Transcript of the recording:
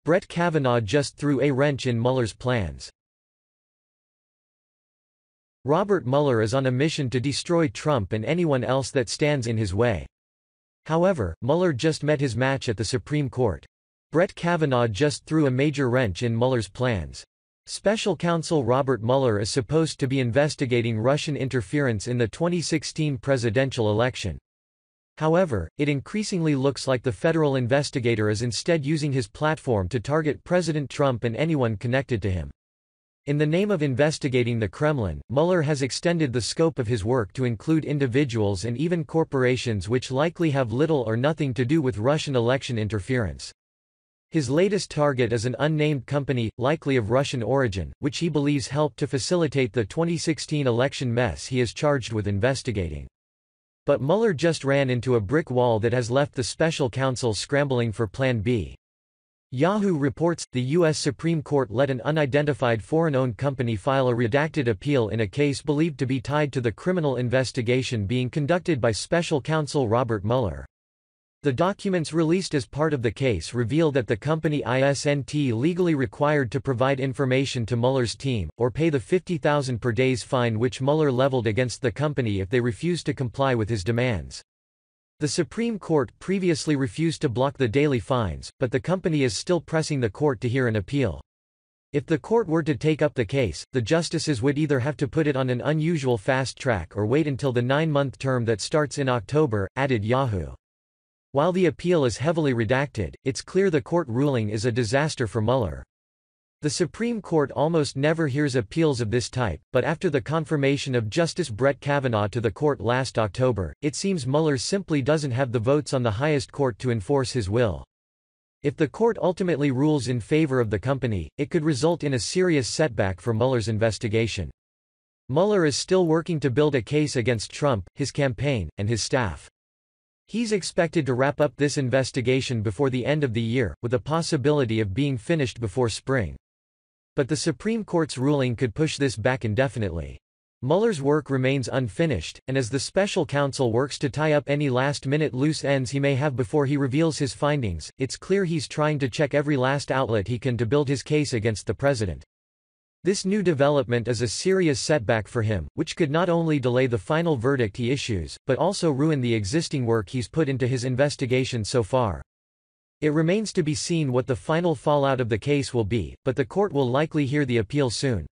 Brett Kavanaugh just threw a wrench in Mueller's plans. Robert Mueller is on a mission to destroy Trump and anyone else that stands in his way. However, Mueller just met his match at the Supreme Court. Brett Kavanaugh just threw a major wrench in Mueller's plans. Special counsel Robert Mueller is supposed to be investigating Russian interference in the 2016 presidential election. However, it increasingly looks like the federal investigator is instead using his platform to target President Trump and anyone connected to him. In the name of investigating the Kremlin, Mueller has extended the scope of his work to include individuals and even corporations which likely have little or nothing to do with Russian election interference. His latest target is an unnamed company, likely of Russian origin, which he believes helped to facilitate the 2016 election mess he is charged with investigating. But Mueller just ran into a brick wall that has left the special counsel scrambling for Plan B. Yahoo reports, the U.S. Supreme Court let an unidentified foreign-owned company file a redacted appeal in a case believed to be tied to the criminal investigation being conducted by special counsel Robert Mueller. The documents released as part of the case reveal that the company isn't legally required to provide information to Mueller's team, or pay the $50,000 per day fine which Mueller leveled against the company if they refused to comply with his demands. The Supreme Court previously refused to block the daily fines, but the company is still pressing the court to hear an appeal. If the court were to take up the case, the justices would either have to put it on an unusual fast track or wait until the 9-month term that starts in October, added Yahoo. While the appeal is heavily redacted, it's clear the court ruling is a disaster for Mueller. The Supreme Court almost never hears appeals of this type, but after the confirmation of Justice Brett Kavanaugh to the court last October, it seems Mueller simply doesn't have the votes on the highest court to enforce his will. If the court ultimately rules in favor of the company, it could result in a serious setback for Mueller's investigation. Mueller is still working to build a case against Trump, his campaign, and his staff. He's expected to wrap up this investigation before the end of the year, with a possibility of being finished before spring. But the Supreme Court's ruling could push this back indefinitely. Mueller's work remains unfinished, and as the special counsel works to tie up any last-minute loose ends he may have before he reveals his findings, it's clear he's trying to check every last outlet he can to build his case against the president. This new development is a serious setback for him, which could not only delay the final verdict he issues, but also ruin the existing work he's put into his investigation so far. It remains to be seen what the final fallout of the case will be, but the court will likely hear the appeal soon.